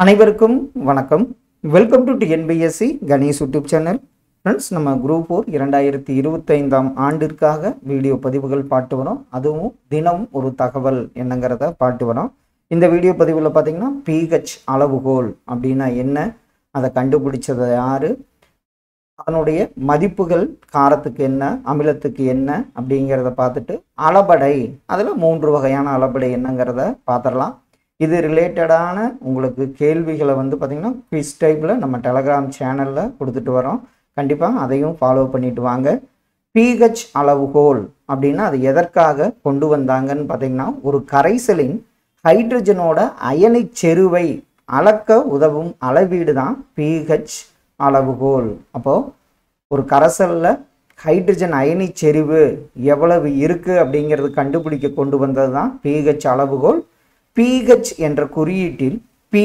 அனைவருக்கும் வணக்கம். Welcome to TNPSC Ganesh YouTube channel. Friends, நம்ம குரூப் 4 2025 ஆண்டிற்காக வீடியோ பதிவுகள் பாட்டு வரோம். அதுவும் தினம் ஒரு தகவல் என்னங்கிறத பாட்டு வரோம். இந்த வீடியோ பதிவில் பார்த்தீங்கன்னா pH அளவுகோல் அப்படின்னா என்ன, அதை கண்டுபிடிச்சது யாரு, அதனுடைய மதிப்புகள் காரத்துக்கு என்ன, அமிலத்துக்கு என்ன அப்படிங்கிறத பார்த்துட்டு அளபடை, அதில் 3 வகையான அளபடை என்னங்கிறத பார்த்துடலாம். இது ரிலேட்டடான உங்களுக்கு கேள்விகளை பார்த்திங்கன்னா குவிஸ் டைப்பில் நம்ம டெலகிராம் சேனலில் கொடுத்துட்டு வரோம். கண்டிப்பாக அதையும் ஃபாலோ பண்ணிட்டு வாங்க. pH அளவுகோல் அப்படின்னா அது எதற்காக கொண்டு வந்தாங்கன்னு பார்த்திங்கன்னா, ஒரு கரைசலின் ஹைட்ரஜனோட அயனிச் செறிவை அளக்க உதவும் அளவீடு தான் pH அளவுகோல். அப்போது ஒரு கரைசலில் ஹைட்ரஜன் அயனிச் செறிவு எவ்வளவு இருக்குது அப்படிங்கிறது கண்டுபிடிக்க கொண்டு வந்தது தான் pH அளவுகோல். pH என்ற குறியீட்டில் P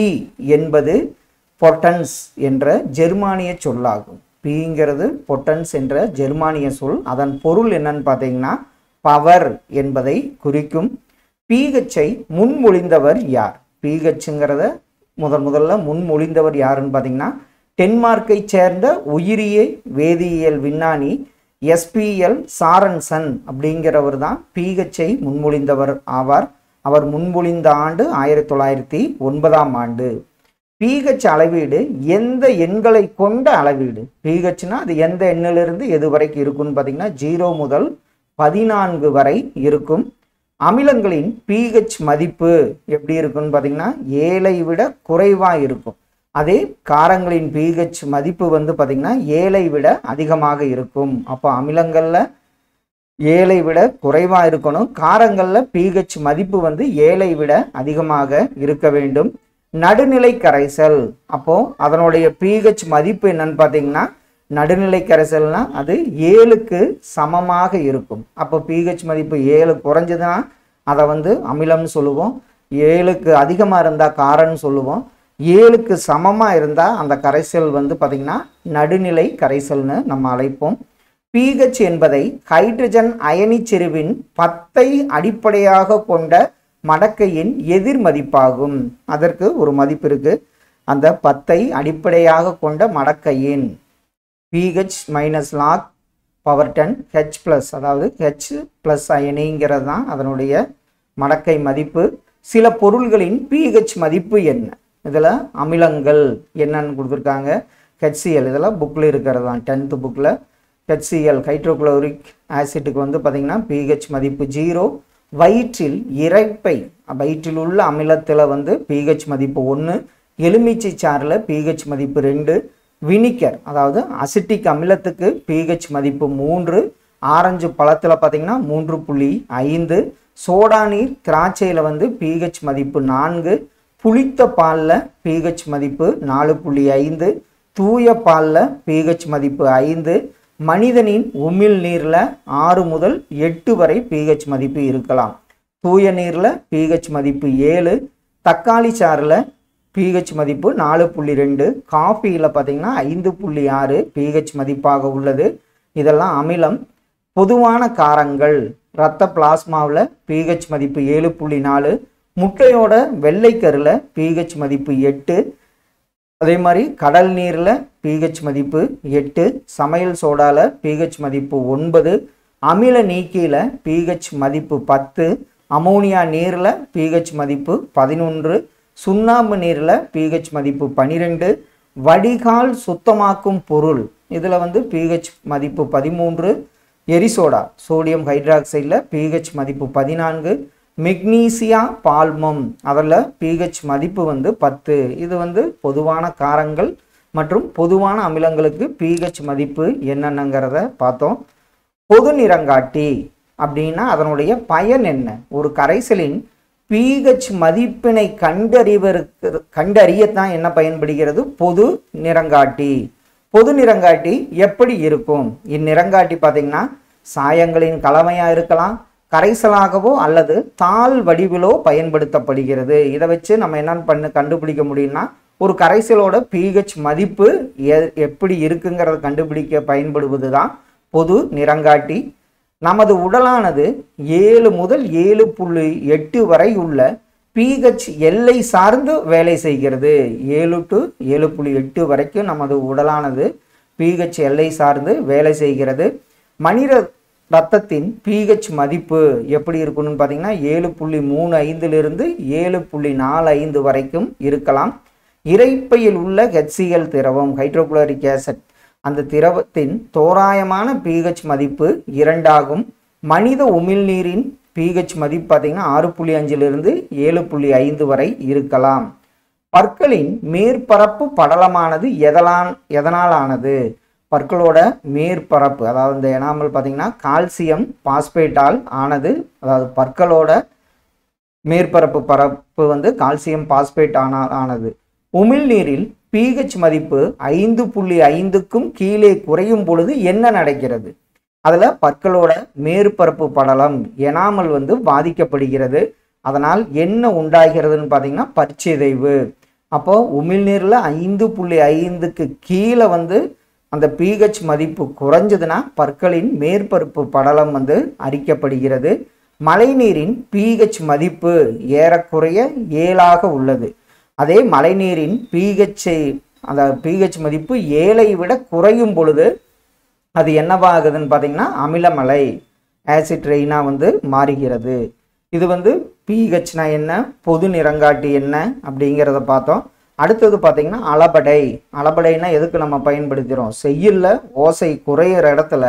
என்பது பொட்டன்ஸ் என்ற ஜெர்மானிய சொல்லாகும். Pங்கிறது பொட்டன்ஸ் என்ற ஜெர்மானிய சொல். அதன் பொருள் என்னன்னு பார்த்தீங்கன்னா பவர் என்பதை குறிக்கும். pHஐ முன்மொழிந்தவர் யார்? pHங்கிறத முதல்ல முன்மொழிந்தவர் யாருன்னு பார்த்தீங்கன்னா, டென்மார்க்கை சேர்ந்த உயிரிய வேதியியல் விஞ்ஞானி SPL சாரன்சன் அப்படிங்கிறவர் தான் pHஐ முன்மொழிந்தவர் ஆவார். அவர் முன்மொழிந்த ஆண்டு 1909ஆம் ஆண்டு. pH அளவீடு எந்த எண்களை கொண்ட அளவீடு? pHனா அது எந்த எண்ணிலிருந்து எது வரைக்கும் இருக்குன்னு பார்த்தீங்கன்னா 0 முதல் 14 வரை இருக்கும். அமிலங்களின் pH மதிப்பு எப்படி இருக்குன்னு பார்த்தீங்கன்னா 7ஐ விட குறைவாக இருக்கும். அதே காரங்களின் pH மதிப்பு பார்த்தீங்கன்னா 7ஐ விட அதிகமாக இருக்கும். அப்போ அமிலங்களில் 7ஐ விட குறைவாக இருக்கணும், காரங்களில் pH மதிப்பு 7ஐ விட அதிகமாக இருக்க வேண்டும். நடுநிலை கரைசல், அப்போது அதனுடைய pH மதிப்பு என்னன்னு பார்த்தீங்கன்னா, நடுநிலை கரைசல்னா அது 7க்கு சமமாக இருக்கும். அப்போ pH மதிப்பு 7 குறைஞ்சதுன்னா அதை அமிலம்னு சொல்லுவோம், 7க்கு அதிகமாக இருந்தால் காரம்னு சொல்லுவோம், 7க்கு சமமாக இருந்தால் அந்த கரைசல் பார்த்திங்கன்னா நடுநிலை கரைசல்னு நம்ம அழைப்போம். pH என்பதை ஹைட்ரஜன் அயனிச் செறிவின் 10ஐ அடிப்படையாக கொண்ட மடக்கையின் எதிர் மதிப்பாகும். அதற்கு ஒரு மதிப்பு இருக்கு. அந்த 10ஐ அடிப்படையாக கொண்ட மடக்கையின் pH - log power 10 H+, அதாவது H+ அயனிங்கிறது தான் அதனுடைய மடக்கை மதிப்பு. சில பொருள்களின் pH மதிப்பு என்ன? இதில் அமிலங்கள் என்னன்னு கொடுத்துருக்காங்க. HCl இதெல்லாம் புக்கில் இருக்கிறது தான், 10th புக்கில். HCl ஹைட்ரோகுளோரிக் ஆசிட்டுக்கு பார்த்தீங்கன்னா pH மதிப்பு 0. வயிற்றில் இரைப்பை, வயிற்றில் உள்ள அமிலத்தில் pH மதிப்பு 1. எலுமிச்சை சாறில் pH மதிப்பு 2. வினிகர் அதாவது அசிட்டிக் அமிலத்துக்கு pH மதிப்பு 3. ஆரஞ்சு பழத்தில் பார்த்தீங்கன்னா 3.5. சோடா நீர் திராட்சையில் pH மதிப்பு 4. புளித்த பாலில் pH மதிப்பு 4.5. தூய பாலில் pH மதிப்பு 5. மனிதனின் உமிழ் நீரில் 6 முதல் 8 வரை pH மதிப்பு இருக்கலாம். தூய நீரில் pH மதிப்பு 7. தக்காளி சாறில் pH மதிப்பு 4.2. காஃபியில் பார்த்தீங்கன்னா 5.6 pH மதிப்பாக உள்ளது. இதெல்லாம் அமிலம். பொதுவான காரங்கள், இரத்த பிளாஸ்மாவில் pH மதிப்பு 7.4. முட்டையோட வெள்ளைக்கருல pH மதிப்பு 8. அதே மாதிரி கடல் நீரில் pH மதிப்பு 8. சமையல் சோடாவில் pH மதிப்பு 9. அமில நீக்கியில் pH மதிப்பு 10. அமோனியா நீரில் pH மதிப்பு 11. சுண்ணாம்பு நீரில் pH மதிப்பு 12. வடிகால் சுத்தமாக்கும் பொருள் இதில் pH மதிப்பு 13. எரிசோடா சோடியம் ஹைட்ராக்சைடில் pH மதிப்பு 14. மெக்னீசியா பால்மம் அதில் pH மதிப்பு 10. இது பொதுவான காரங்கள் மற்றும் பொதுவான அமிலங்களுக்கு pH மதிப்பு என்னென்னங்கிறத பார்த்தோம். பொது நிறங்காட்டி அப்படின்னா அதனுடைய பயன் என்ன? ஒரு கரைசலின் pH மதிப்பினை கண்டறியத்தான் என்ன பயன்படுகிறது? பொது நிறங்காட்டி. பொது நிறங்காட்டி எப்படி இருக்கும்? இந்நிறங்காட்டி பார்த்தீங்கன்னா சாயங்களின் கலவையாக இருக்கலாம், கரைசலாகவோ அல்லது தாள் வடிவிலோ பயன்படுத்தப்படுகிறது. இதை வச்சு நம்ம என்னன்னு கண்டுபிடிக்க முடியும்னா, ஒரு கரைசலோட pH மதிப்பு எப்படி இருக்குங்கிறத கண்டுபிடிக்க பயன்படுவது தான் பொது நிறங்காட்டி. நமது உடலானது 7 முதல் 7.8 வரை உள்ள pH எல்லை சார்ந்து வேலை செய்கிறது. 7 to 7.8 வரைக்கும் நமது உடலானது pH எல்லை சார்ந்து வேலை செய்கிறது. மனித இரத்தத்தின் pH மதிப்பு எப்படி இருக்குன்னு பார்த்தீங்கன்னா 7.35 7.45 வரைக்கும் இருக்கலாம். இரைப்பையில் உள்ள HCl திரவம் ஹைட்ரோகுளோரிக் ஆசிட் அந்த திரவத்தின் தோராயமான pH மதிப்பு 2 ஆகும். மனித உமிழ்நீரின் pH மதிப்பு பார்த்தீங்கன்னா 6.5 7.5 வரை இருக்கலாம். பற்களின் மேற்பரப்பு படலமானது எதனால் ஆனது? பற்களோட மேற்பரப்பு அதாவது இந்த எனாமல் பார்த்தீங்கன்னா கால்சியம் பாஸ்பேட்டால் ஆனது. அதாவது பற்களோட மேற்பரப்பு வந்து கால்சியம் பாஸ்பேட் ஆனது. உமிழ்நீரில் pH மதிப்பு 5.5க்கும் கீழே குறையும் பொழுது என்ன நடக்கிறது? அதில் பற்களோட மேற்பரப்பு படலம் எனாமல் வந்து பாதிக்கப்படுகிறது. அதனால் என்ன உண்டாகிறதுன்னு பார்த்தீங்கன்னா பற்சிதைவு. அப்போ உமிழ்நீரில் 5.5க்கு கீழே வந்து அந்த pH மதிப்பு குறைஞ்சதுன்னா பற்களின் மேற்பரப்பு படலம் வந்து அரிக்கப்படுகிறது. மழைநீரின் pH மதிப்பு ஏறக்குறைய 7ஆக உள்ளது. அதே மழைநீரின் அந்த pH மதிப்பு 7ஐ விட குறையும் பொழுது அது என்னவாகுதுன்னு பார்த்தீங்கன்னா அமிலமலை ஆசிட் ரெயினா வந்து மாறுகிறது. இது வந்து pHனா என்ன, பொது நிறங்காட்டி என்ன அப்படிங்கிறத பார்த்தோம். அடுத்தது பார்த்தீங்கன்னா அளபடைனா எதுக்கு நம்ம பயன்படுத்துகிறோம்? செய்யுள்ள ஓசை குறையிற இடத்துல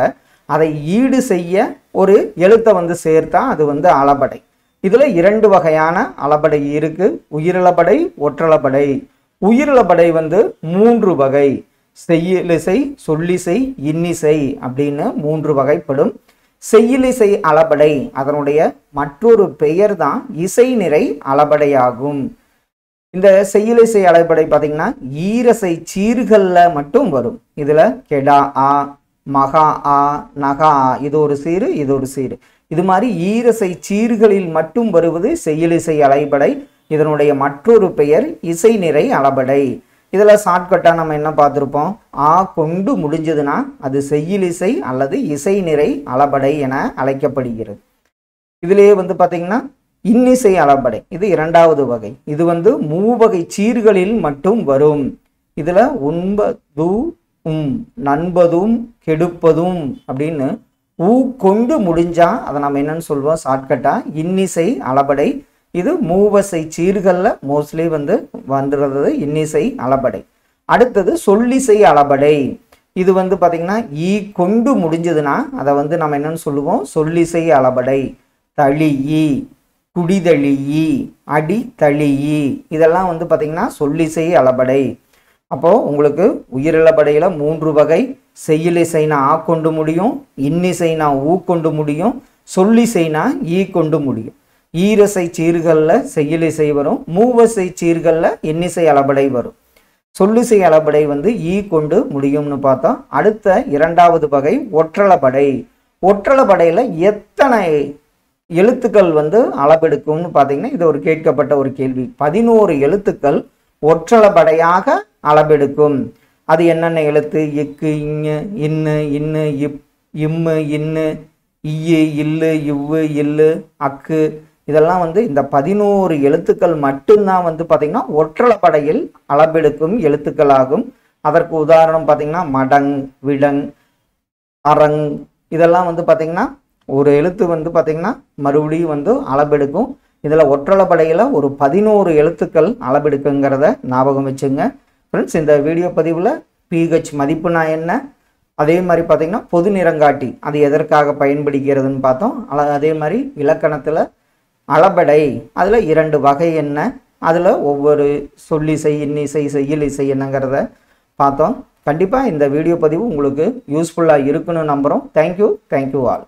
அதை ஈடு செய்ய ஒரு எழுத்தை வந்து சேர்த்தா அது வந்து அளபடை. இதில் 2 வகையான அளபடை இருக்கு, உயிரிழபடை ஒற்றளபடை. உயிரிழபடை வந்து 3 வகை, செய்யுளிசை சொல்லிசை இன்னிசை அப்படின்னு 3 வகைப்படும். செய்யுளிசை அளபடை அதனுடைய மற்றொரு பெயர் தான் இசை நிறை அளபடையாகும். இந்த செய்யுளிசை அளபடை பார்த்தீங்கன்னா ஈரசை சீர்களில் மட்டும் வரும். இதில் கெடா ஆ, மகா ஆ, நகா ஆ, இது ஒரு சீரு இது ஒரு சீரு. இது மாதிரி ஈரசை சீர்களில் மட்டும் வருவது செய்யுளிசை அளபடை. இதனுடைய மற்றொரு பெயர் இசை நிறை அளபடை. இதில் ஷார்ட்கட்டாக நம்ம என்ன பார்த்துருப்போம்? ஆ கொண்டு முடிஞ்சதுன்னா அது செய்யுளிசை அல்லது இசை நிறை அளபடை என அழைக்கப்படுகிறது. இதிலேயே வந்து பார்த்தீங்கன்னா இன்னிசை அளபடை, இது 2வது வகை. இது வந்து 3 வகை சீர்களில் மட்டும் வரும். இதில் உண்பதும் நண்பதும் கெடுப்பதும் அப்படின்னு ஊ கொண்டு முடிஞ்சா அதை நம்ம என்னன்னு சொல்லுவோம் ஷார்ட்கட்டா இன்னிசை அளபடை. இது 3 வகை சீர்களில் மோஸ்ட்லி வந்து வந்துடுறது இன்னிசை அளபடை. அடுத்தது சொல்லிசை அளபடை. இது வந்து பார்த்தீங்கன்னா ஈ கொண்டு முடிஞ்சதுன்னா அதை வந்து நம்ம என்னன்னு சொல்லுவோம் சொல்லிசை அளபடை. தளியி, குடிதளியி, அடி தளியி இதெல்லாம் வந்து பார்த்தீங்கன்னா சொல்லிசை அளபடை. அப்போது உங்களுக்கு உயிரிழபடையில் 3 வகை. செய்யுளிசைனா ஆ கொண்டு முடியும், இன்னிசைனா ஊ கொண்டு முடியும், சொல்லிசைனா ஈ கொண்டு முடியும். ஈரசை சீர்களில் செய்யுளிசை வரும், 3 வகை சீர்களில் இன்னிசை அளபடை வரும். சொல்லிசை அளபடை வந்து ஈ கொண்டு முடியும்னு பார்த்தோம். அடுத்த 2வது வகை ஒற்றளபடை. ஒற்றளபடையில் எத்தனை எழுத்துக்கள் வந்து அளபெடுக்கும்னு பார்த்தீங்கன்னா இது ஒரு கேட்கப்பட்ட ஒரு கேள்வி. 11 எழுத்துக்கள் ஒற்றளபடையாக அளபெடுக்கும். அது என்னென்ன எழுத்து? இக்கு, இங்கு, இன்னு, இன்னு, இம்மு, இன்னு, இய்யு, இல்லு, இவ்வு, இல்லு, அக்கு இதெல்லாம் வந்து இந்த 11 எழுத்துக்கள் மட்டும்தான் வந்து பார்த்தீங்கன்னா ஒற்றளபடையில் அளபெடுக்கும் எழுத்துக்களாகும். அதற்கு உதாரணம் பார்த்தீங்கன்னா மடங், விடங், அரங் இதெல்லாம் வந்து பார்த்தீங்கன்னா ஒரு எழுத்து வந்து பார்த்தீங்கன்னா மறுபடியும் வந்து அளபெடுக்கும். இதில் ஒற்றளபடையில் ஒரு 11 எழுத்துக்கள் அளபெடுக்குங்கிறத ஞாபகம் வச்சுங்க. ஃப்ரெண்ட்ஸ், இந்த வீடியோ பதிவில் pH மதிப்புனா என்ன, அதே மாதிரி பார்த்தீங்கன்னா பொது நிறங்காட்டி அது எதற்காக பயன்படுகிறதுன்னு பார்த்தோம். அதே மாதிரி இலக்கணத்தில் அளபடை அதில் 2 வகை என்ன, அதில் ஒவ்வொரு சொல்லிசை இன்னிசை செய்யுளிசை என்னங்கிறத பார்த்தோம். கண்டிப்பாக இந்த வீடியோ பதிவு உங்களுக்கு யூஸ்ஃபுல்லாக இருக்குன்னு நம்புகிறோம். Thank you all.